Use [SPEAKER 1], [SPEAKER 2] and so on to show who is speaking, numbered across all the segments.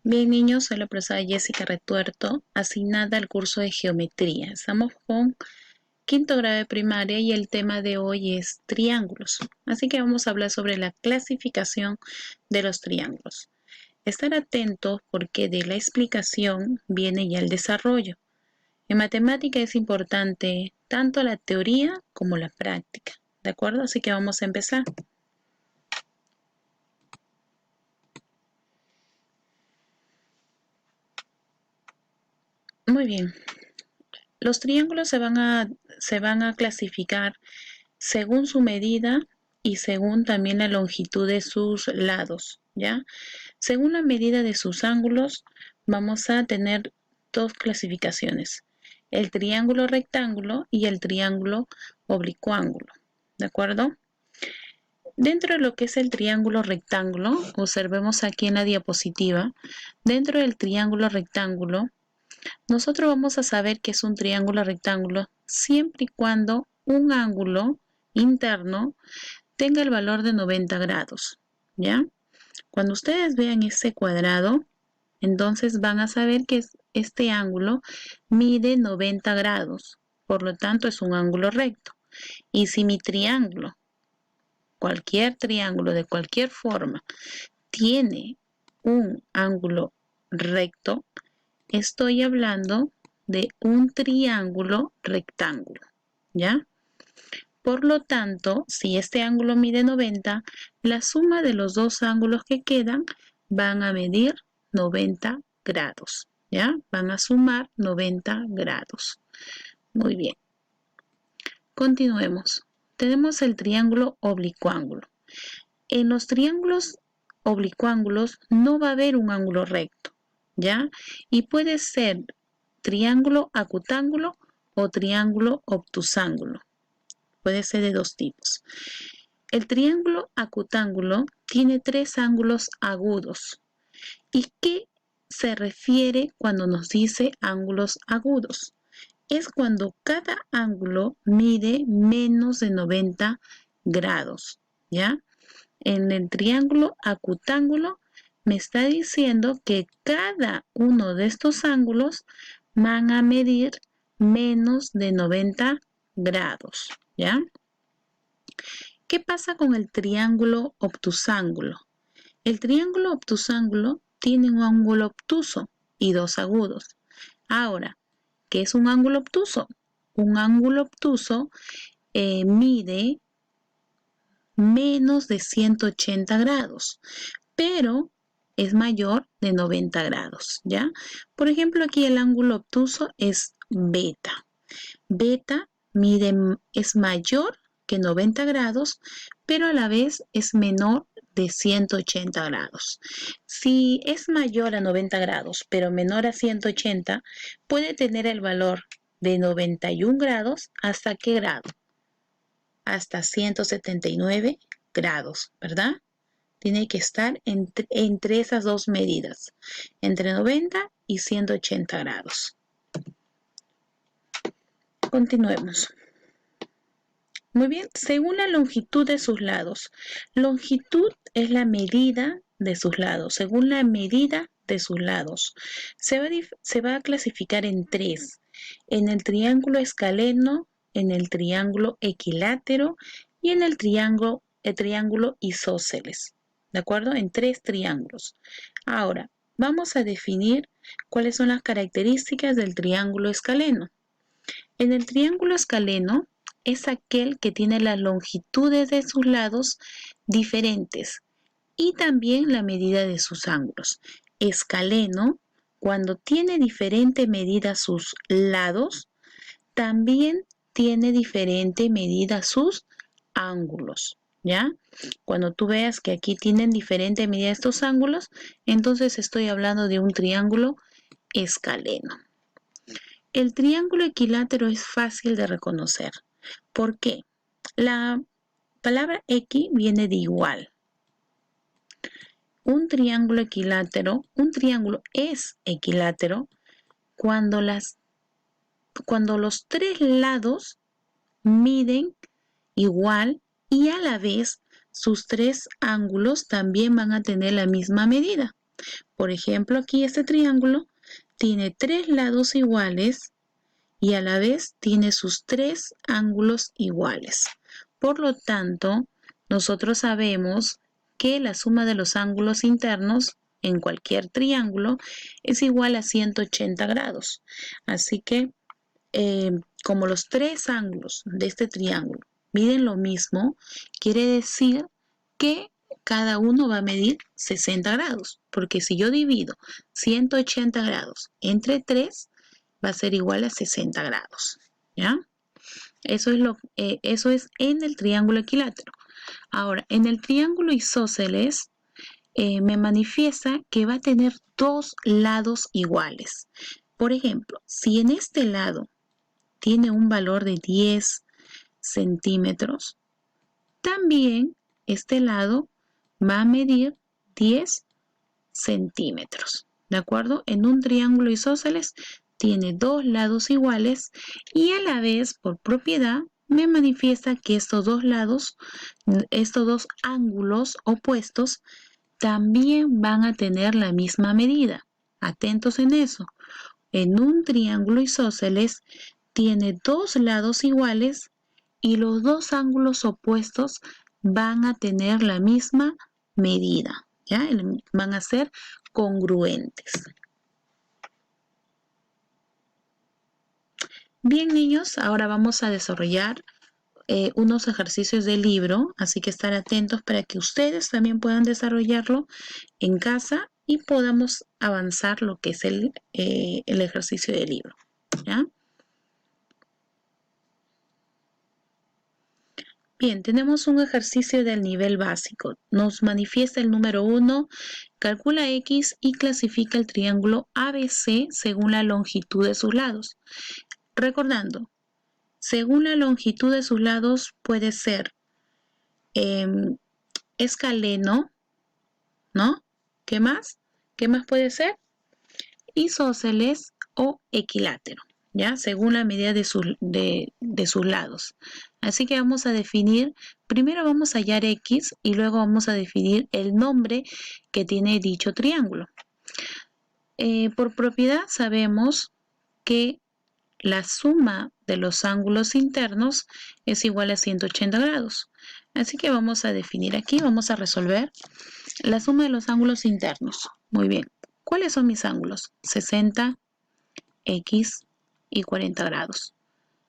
[SPEAKER 1] Bien, niños, soy la profesora Jessica Retuerto, asignada al curso de Geometría. Estamos con quinto grado de primaria y el tema de hoy es triángulos. Así que vamos a hablar sobre la clasificación de los triángulos. Estar atentos porque de la explicación viene ya el desarrollo. En matemática es importante tanto la teoría como la práctica, ¿de acuerdo? Así que vamos a empezar. Muy bien. Los triángulos se van a clasificar según su medida y según también la longitud de sus lados, ¿ya? Según la medida de sus ángulos, vamos a tener dos clasificaciones, el triángulo rectángulo y el triángulo oblicuángulo, ¿de acuerdo? Dentro de lo que es el triángulo rectángulo, observemos aquí en la diapositiva, dentro del triángulo rectángulo, nosotros vamos a saber que es un triángulo rectángulo siempre y cuando un ángulo interno tenga el valor de 90 grados, ¿ya? Cuando ustedes vean ese cuadrado, entonces van a saber que este ángulo mide 90 grados, por lo tanto es un ángulo recto. Y si mi triángulo, cualquier triángulo de cualquier forma, tiene un ángulo recto, estoy hablando de un triángulo rectángulo, ¿ya? Por lo tanto, si este ángulo mide 90, la suma de los dos ángulos que quedan van a medir 90 grados, ¿ya? Van a sumar 90 grados. Muy bien. Continuemos. Tenemos el triángulo oblicuángulo. En los triángulos oblicuángulos no va a haber un ángulo recto, ¿ya? Y puede ser triángulo acutángulo o triángulo obtusángulo. Puede ser de dos tipos. El triángulo acutángulo tiene tres ángulos agudos. ¿Y qué se refiere cuando nos dice ángulos agudos? Es cuando cada ángulo mide menos de 90 grados, ¿ya? En el triángulo acutángulo me está diciendo que cada uno de estos ángulos van a medir menos de 90 grados, ¿ya? ¿Qué pasa con el triángulo obtusángulo? El triángulo obtusángulo tiene un ángulo obtuso y dos agudos. Ahora, ¿qué es un ángulo obtuso? Un ángulo obtuso mide menos de 180 grados, pero es mayor de 90 grados, ¿ya? Por ejemplo, aquí el ángulo obtuso es beta. Beta es mayor que 90 grados, pero a la vez es menor de 180 grados. Si es mayor a 90 grados, pero menor a 180, puede tener el valor de 91 grados. ¿Hasta qué grado? Hasta 179 grados, ¿verdad? Tiene que estar entre esas dos medidas, entre 90 y 180 grados. Continuemos. Muy bien, según la longitud de sus lados. Longitud es la medida de sus lados, según la medida de sus lados. Se va a clasificar en tres. En el triángulo escaleno, en el triángulo equilátero y en el triángulo isósceles. ¿De acuerdo? En tres triángulos. Ahora, vamos a definir cuáles son las características del triángulo escaleno. En el triángulo escaleno es aquel que tiene las longitudes de sus lados diferentes y también la medida de sus ángulos. Escaleno, cuando tiene diferente medida sus lados, también tiene diferente medida sus ángulos, ¿ya? Cuando tú veas que aquí tienen diferente medida estos ángulos, entonces estoy hablando de un triángulo escaleno. El triángulo equilátero es fácil de reconocer. ¿Por qué? La palabra X viene de igual. Un triángulo es equilátero cuando los tres lados miden igual y a la vez sus tres ángulos también van a tener la misma medida. Por ejemplo, aquí este triángulo tiene 3 lados iguales y a la vez tiene sus 3 ángulos iguales. Por lo tanto, nosotros sabemos que la suma de los ángulos internos en cualquier triángulo es igual a 180 grados. Así que, como los 3 ángulos de este triángulo miden lo mismo, quiere decir que cada uno va a medir 60 grados, porque si yo divido 180 grados entre 3, va a ser igual a 60 grados, ¿ya? Eso es en el triángulo equilátero. Ahora, en el triángulo isósceles, me manifiesta que va a tener 2 lados iguales. Por ejemplo, si en este lado tiene un valor de 10 centímetros, también este lado va a medir 10 centímetros. ¿De acuerdo? En un triángulo isósceles tiene 2 lados iguales y a la vez, por propiedad, me manifiesta que estos dos ángulos opuestos, también van a tener la misma medida. Atentos en eso. En un triángulo isósceles tiene 2 lados iguales y los 2 ángulos opuestos van a tener la misma medida, ¿ya? Van a ser congruentes. Bien, niños, ahora vamos a desarrollar unos ejercicios del libro, así que estar atentos para que ustedes también puedan desarrollarlo en casa y podamos avanzar lo que es el ejercicio del libro, ¿ya? Bien, tenemos un ejercicio del nivel básico. Nos manifiesta el número 1, calcula X y clasifica el triángulo ABC según la longitud de sus lados. Recordando, según la longitud de sus lados puede ser escaleno, ¿no? ¿Qué más? ¿Qué más puede ser? Isósceles o equilátero, ¿ya? Según la medida de sus lados. Así que vamos a definir, primero vamos a hallar X y luego vamos a definir el nombre que tiene dicho triángulo. Por propiedad sabemos que la suma de los ángulos internos es igual a 180 grados. Así que vamos a definir aquí, vamos a resolver la suma de los ángulos internos. Muy bien. ¿Cuáles son mis ángulos? 60, X y 40 grados.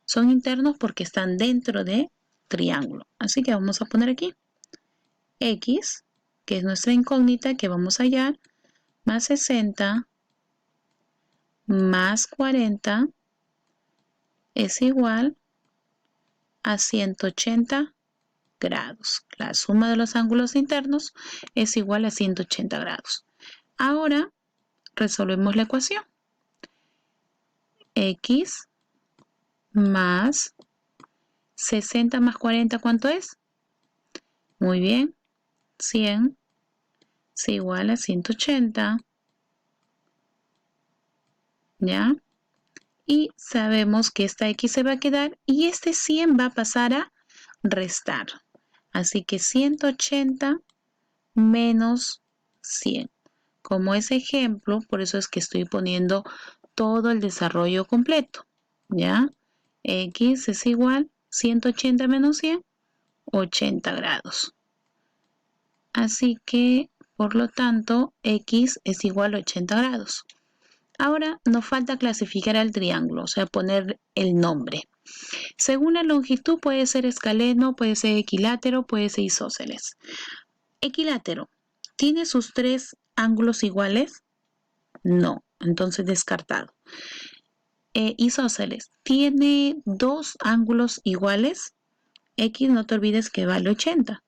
[SPEAKER 1] Son internos porque están dentro de triángulo. Así que vamos a poner aquí X, que es nuestra incógnita que vamos a hallar, más 60 más 40 es igual a 180 grados. La suma de los ángulos internos es igual a 180 grados. Ahora resolvemos la ecuación. X más 60 más 40, ¿cuánto es? Muy bien, 100 es igual a 180, ¿ya? Y sabemos que esta X se va a quedar y este 100 va a pasar a restar. Así que 180 menos 100. Como ese ejemplo, por eso es que estoy poniendo todo el desarrollo completo, ¿ya? X es igual 180 menos 100, 80 grados. Así que, por lo tanto, X es igual a 80 grados. Ahora nos falta clasificar al triángulo, o sea, poner el nombre. Según la longitud puede ser escaleno, puede ser equilátero, puede ser isósceles. Equilátero, ¿tiene sus 3 ángulos iguales? No, entonces descartado. Isósceles, ¿tiene 2 ángulos iguales? X, no te olvides que vale 80.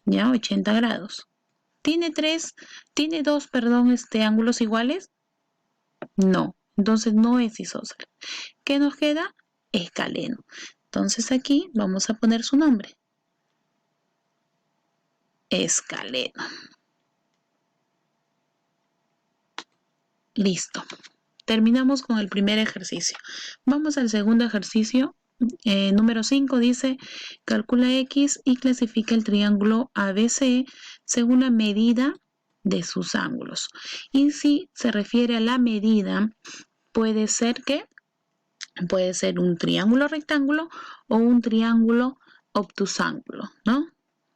[SPEAKER 1] ¿Ya? 80 grados. ¿Tiene 2 ángulos iguales? No, entonces no es isósceles. ¿Qué nos queda? Escaleno. Entonces aquí vamos a poner su nombre. Escaleno. Listo. Terminamos con el primer ejercicio. Vamos al segundo ejercicio. Número 5 dice, calcula X y clasifica el triángulo ABC según la medida de sus ángulos. Y si se refiere a la medida, puede ser un triángulo rectángulo o un triángulo obtusángulo, ¿no?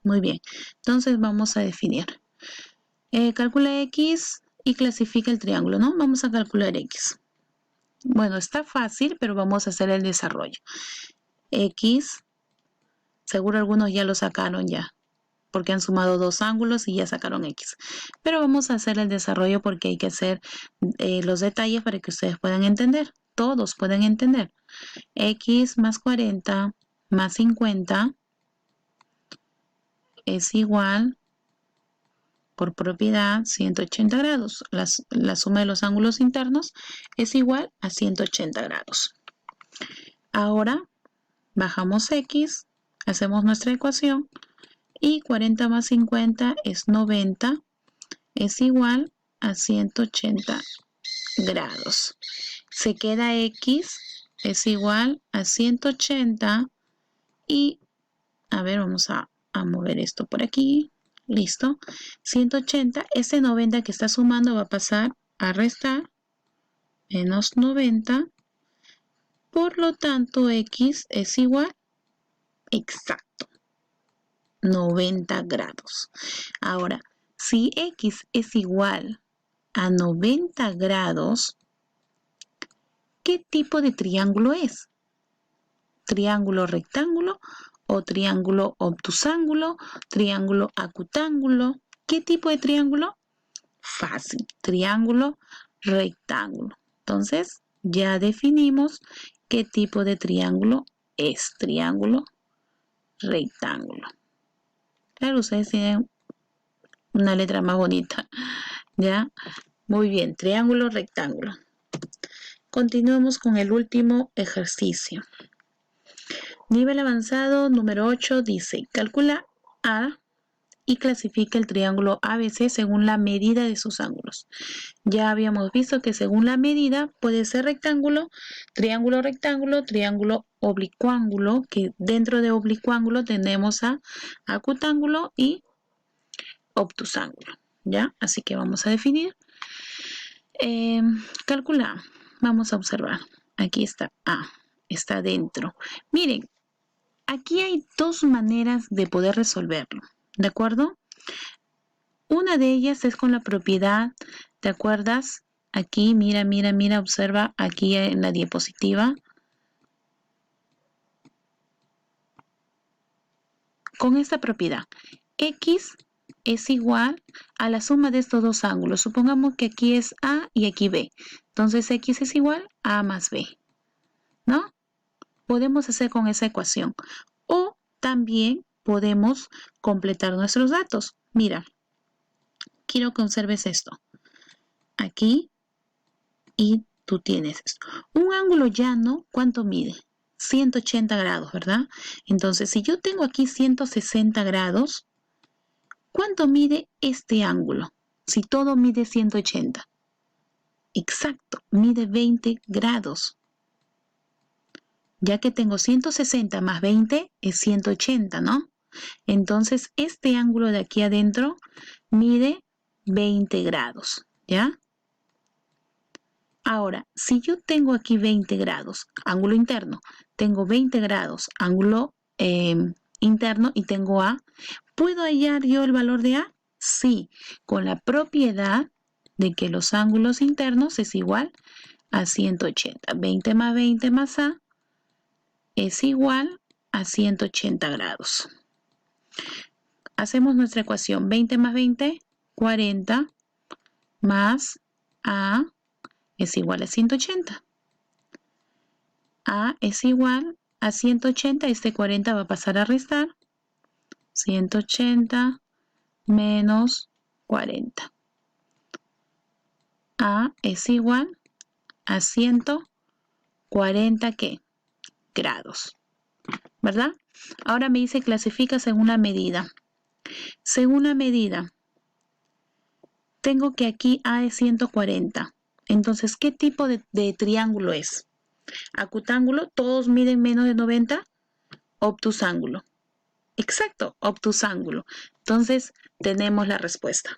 [SPEAKER 1] Muy bien, entonces vamos a definir. Calcula X y clasifica el triángulo, ¿no? Vamos a calcular X. Bueno, está fácil, pero vamos a hacer el desarrollo. X, seguro algunos ya lo sacaron ya, porque han sumado dos ángulos y ya sacaron X. Pero vamos a hacer el desarrollo porque hay que hacer los detalles para que ustedes puedan entender. Todos pueden entender. X más 40 más 50 es igual, por propiedad, 180 grados. La suma de los ángulos internos es igual a 180 grados. Ahora bajamos X, hacemos nuestra ecuación y 40 más 50 es 90, es igual a 180 grados. Se queda X, es igual a 180 y, a ver, vamos a mover esto por aquí. Listo. 180, ese 90 que está sumando va a pasar a restar, menos 90. Por lo tanto, X es igual, exacto, 90 grados. Ahora, si X es igual a 90 grados, ¿qué tipo de triángulo es? ¿Triángulo rectángulo o triángulo obtusángulo, triángulo acutángulo? ¿Qué tipo de triángulo? Fácil, triángulo rectángulo. Entonces, ya definimos qué tipo de triángulo es triángulo rectángulo. Claro, ustedes tienen una letra más bonita, ¿ya? Muy bien, triángulo rectángulo. Continuemos con el último ejercicio. Nivel avanzado número 8 dice, calcula A y clasifica el triángulo ABC según la medida de sus ángulos. Ya habíamos visto que según la medida puede ser rectángulo, rectángulo, triángulo oblicuángulo, que dentro de oblicuángulo tenemos a acutángulo y obtusángulo, ¿ya? Así que vamos a definir. Calcula, vamos a observar. Aquí está A, está dentro. Miren, aquí hay dos maneras de poder resolverlo, ¿de acuerdo? Una de ellas es con la propiedad, ¿te acuerdas? Aquí, mira, observa aquí en la diapositiva. Con esta propiedad, X es igual a la suma de estos dos ángulos. Supongamos que aquí es A y aquí B. Entonces, X es igual a A más B, ¿no? Podemos hacer con esa ecuación. O también podemos completar nuestros datos. Mira, quiero que observes esto. Aquí y tú tienes esto. Un ángulo llano, ¿cuánto mide? 180 grados, ¿verdad? Entonces, si yo tengo aquí 160 grados, ¿cuánto mide este ángulo? Si todo mide 180. Exacto, mide 20 grados. Ya que tengo 160 más 20 es 180, ¿no? Entonces, este ángulo de aquí adentro mide 20 grados, ¿ya? Ahora, si yo tengo aquí 20 grados, ángulo interno, tengo 20 grados, ángulo interno y tengo A, ¿puedo hallar yo el valor de A? Sí, con la propiedad de que los ángulos internos es igual a 180. 20 más 20 más A es igual a 180 grados. Hacemos nuestra ecuación. 20 más 20, 40, más A es igual a 180. A es igual a 180, este 40 va a pasar a restar. 180 menos 40. A es igual a 140, ¿qué? Grados, ¿verdad? Ahora me dice clasifica según la medida. Según la medida, tengo que aquí A es 140. Entonces, ¿qué tipo de triángulo es? Acutángulo, todos miden menos de 90. Obtusángulo. Exacto, obtusángulo. Entonces, tenemos la respuesta.